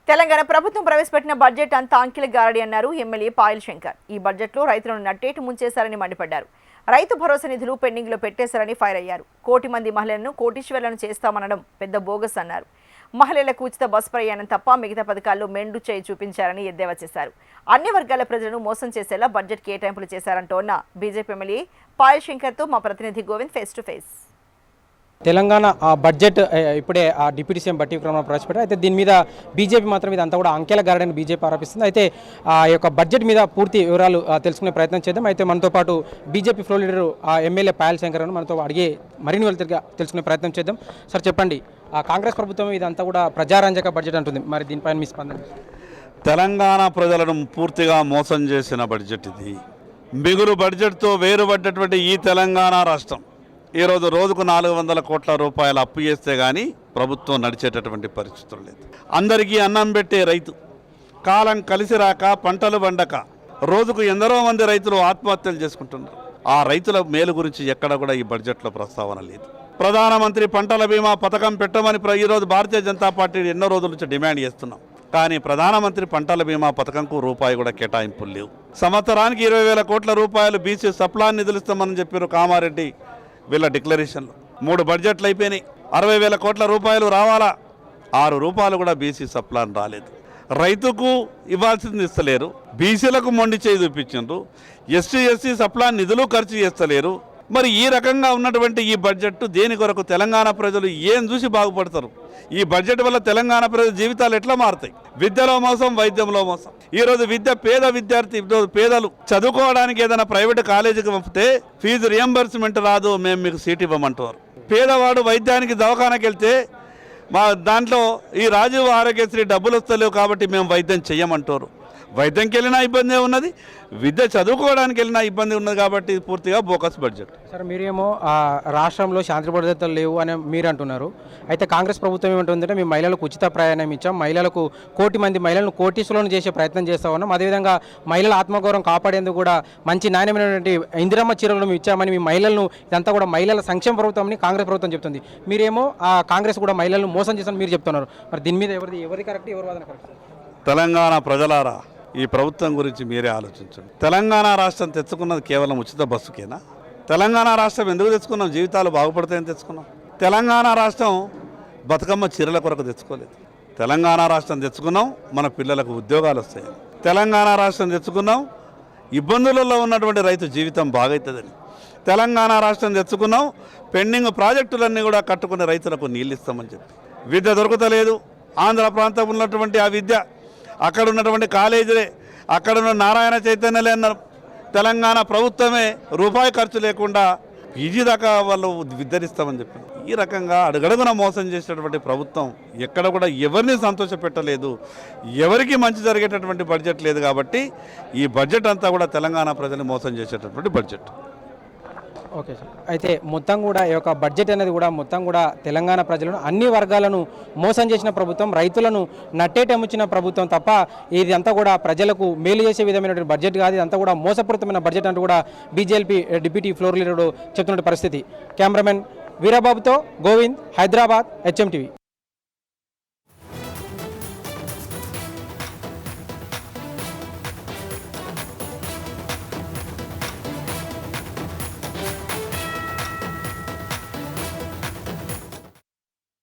తెలంగాణ ప్రభుత్వం ప్రవేశపెట్టిన బడ్జెట్ అంతా అంకెల గారడి అన్నారు ఎమ్మెల్యే పాయల్ శంకర్. ఈ బడ్జెట్లో రైతులను నట్టేటు ముంచేశారని మండిపడ్డారు. రైతు భరోసా నిధులు పెండింగ్లో పెట్టేశారని ఫైర్ అయ్యారు. 1 కోటి మంది మహిళలను కోటీశ్వర్లను చేస్తామనడం పెద్ద బోగస్ అన్నారు. మహిళలకు ఉచిత బస్ ప్రయాణం తప్ప మిగతా పథకాల్లో మెండు చేయి చూపించారని ఎద్దేవా చేశారు. అన్ని వర్గాల ప్రజలను మోసం చేసేలా బడ్జెట్ కేటాయింపులు చేశారంటోన్న బీజేపీ ఎమ్మెల్యే పాయల్ శంకర్తో మా ప్రతినిధి Govind face to face. Telangana budget ఇప్పుడే డిప్యూటీ సీఎం బట్టి విక్రమార్క ప్రవేశపెట్టారు. అయితే దీని మీద బీజేపీ మాత్రం ఇదంతా కూడా అంకెల గారడని బీజేపీ ఆరోపిస్తుంది. అయితే ఆ యొక్క బడ్జెట్ మీద పూర్తి వివరాలు తెలుసుకునే ప్రయత్నం చేద్దాం. అయితే మనతో పాటు BJP floor leader MLA Payal Shankar మనతో అడిగే మరిన్ని వెళ్తుగా తెలుసుకునే ప్రయత్నం చేద్దాం. సార్ చెప్పండి, కాంగ్రెస్ ప్రభుత్వం ఇదంతా కూడా ప్రజారంజక బడ్జెట్ అంటుంది, మరి దీనిపైన మీ స్పందన? తెలంగాణ ప్రజలను పూర్తిగా మోసం చేసిన బడ్జెట్ ఇది. మిగులు బడ్జెట్తో వేరుపడ్డటువంటి ఈ తెలంగాణ రాష్ట్రం ఈరోజు రోజుకు 400 కోట్ల రూపాయలు అప్పు చేస్తే కానీ ప్రభుత్వం నడిచేటటువంటి పరిస్థితులు లేదు. అందరికీ అన్నం పెట్టే రైతు కాలం కలిసి రాక పంటలు పండక రోజుకు ఎందరో మంది రైతులు ఆత్మహత్యలు చేసుకుంటున్నారు. ఆ రైతుల మేలు గురించి ఎక్కడ కూడా ఈ బడ్జెట్లో ప్రస్తావన లేదు. ప్రధానమంత్రి పంటల బీమా పథకం పెట్టమని ఈరోజు భారతీయ జనతా పార్టీ ఎన్నో రోజుల నుంచి డిమాండ్ చేస్తున్నాం. కానీ ప్రధానమంత్రి పంటల బీమా పథకంకు రూపాయి కూడా కేటాయింపులు లేవు. సంవత్సరానికి 20,000 కోట్ల రూపాయలు బీసీ సప్లాన్ నిధులు ఇస్తామని చెప్పారు కామారెడ్డి వీళ్ళ డిక్లరేషన్లో. 3 బడ్జెట్లు అయిపోయినాయి. 60,000 కోట్ల రూపాయలు రావాలా, 6 రూపాయలు కూడా బీసీ సప్లాన్ రాలేదు. రైతుకు ఇవ్వాల్సింది ఇస్తలేరు, బీసీలకు మొండి చేయి చూపించారు, ఎస్సీ సప్లాన్ నిధులు ఖర్చు చేస్తలేరు. మరి ఈ రకంగా ఉన్నటువంటి ఈ బడ్జెట్ దేని కొరకు? తెలంగాణ ప్రజలు ఏం చూసి బాగుపడతారు? ఈ బడ్జెట్ వల్ల తెలంగాణ ప్రజల జీవితాలు ఎట్లా మారుతాయి? విద్యలో మోసం, వైద్యంలో మోసం. ఈరోజు పేద విద్యార్థి పేదలు చదువుకోవడానికి ఏదైనా ప్రైవేట్ కాలేజీకి పంపితే ఫీజు రియంబర్స్మెంట్ రాదు, మేము మీకు సీట్ ఇవ్వమంటారు. పేదవాడు వైద్యానికి దవాఖానకి వెళ్తే మా దాంట్లో ఈ రాజీవ్ ఆరోగ్యశ్రీ డబ్బులు వస్తలేవు కాబట్టి మేము వైద్యం చెయ్యమంటారు. వైద్యంకి వెళ్ళినా ఇబ్బంది ఉన్నది, విద్య చదువుకోవడానికి వెళ్ళినా ఇబ్బంది ఉన్నది. కాబట్టి పూర్తిగా బోకస్ బడ్జెట్. సార్ మీరేమో రాష్ట్రంలో శాంతి భద్రతలు లేవు అని మీరు అంటున్నారు. అయితే కాంగ్రెస్ ప్రభుత్వం ఏమంటుందంటే మేము మహిళలకు ఉచిత ప్రయాణం ఇచ్చాం, మహిళలకు 1 కోటి మంది మహిళలను కోటీసులను చేసే ప్రయత్నం చేస్తా ఉన్నాం, అదేవిధంగా మహిళల ఆత్మగౌరవం కాపాడేందుకు కూడా మంచి నాణ్యమైనటువంటి ఇందిరమ్మ చీరలను ఇచ్చామని మీ మహిళలను ఇదంతా కూడా మహిళల సంక్షేమ ప్రభుత్వం అని కాంగ్రెస్ ప్రభుత్వం చెప్తుంది. మీరేమో కాంగ్రెస్ కూడా మహిళలను మోసం చేస్తామని మీరు చెప్తున్నారు. మరి దీని మీద ఎవరి కరెక్ట్, ఎవరి వాదన కరెక్ట్? తెలంగాణ ప్రజలారా, ఈ ప్రభుత్వం గురించి మీరే ఆలోచించండి. తెలంగాణ రాష్ట్రం తెచ్చుకున్నది కేవలం ఉచిత బస్సుకేనా? తెలంగాణ రాష్ట్రం ఎందుకు తెచ్చుకున్నాం? జీవితాలు బాగుపడతాయని తెచ్చుకున్నాం. తెలంగాణ రాష్ట్రం బతుకమ్మ చీరల కొరకు తెచ్చుకోలేదు. తెలంగాణ రాష్ట్రం తెచ్చుకున్నాం మన పిల్లలకు ఉద్యోగాలు వస్తాయని. తెలంగాణ రాష్ట్రం తెచ్చుకున్నాం ఇబ్బందులలో ఉన్నటువంటి రైతు జీవితం బాగవుతుందని. తెలంగాణ రాష్ట్రం తెచ్చుకున్నాం పెండింగ్ ప్రాజెక్టులన్నీ కూడా కట్టుకునే రైతులకు నీళ్ళు ఇస్తామని చెప్పి. విద్య దొరకతలేదు. ఆంధ్ర ప్రాంతం ఉన్నటువంటి ఆ విద్య, అక్కడ ఉన్నటువంటి కాలేజీలే, అక్కడ ఉన్న నారాయణ చైతన్యలే అన్నారు. తెలంగాణ ప్రభుత్వమే రూపాయి ఖర్చు లేకుండా పీజీ దాకా వాళ్ళు విద్యనిస్తామని చెప్పారు. ఈ రకంగా అడుగడుగున మోసం చేసేటటువంటి ప్రభుత్వం ఎక్కడ కూడా ఎవరిని సంతోషపెట్టలేదు, ఎవరికి మంచి జరిగేటటువంటి బడ్జెట్ లేదు. కాబట్టి ఈ బడ్జెట్ అంతా కూడా తెలంగాణ ప్రజల్ని మోసం చేసేటటువంటి బడ్జెట్. ఓకే సార్, అయితే మొత్తం కూడా ఈ యొక్క బడ్జెట్ అనేది కూడా మొత్తం కూడా తెలంగాణ ప్రజలను అన్ని వర్గాలను మోసం చేసిన ప్రభుత్వం, రైతులను నట్టేటముచ్చిన ప్రభుత్వం తప్ప ఇది అంతా కూడా ప్రజలకు మేలు చేసే విధమైనటువంటి బడ్జెట్ కాదు. ఇదంతా కూడా మోసపూరితమైన బడ్జెట్ అంటూ కూడా బీజేపీ డిప్యూటీ ఫ్లోర్ లీడర్ చెప్తున్న పరిస్థితి. కెమెరామెన్ వీరబాబుతో గోవింద్, హైదరాబాద్, HM TV.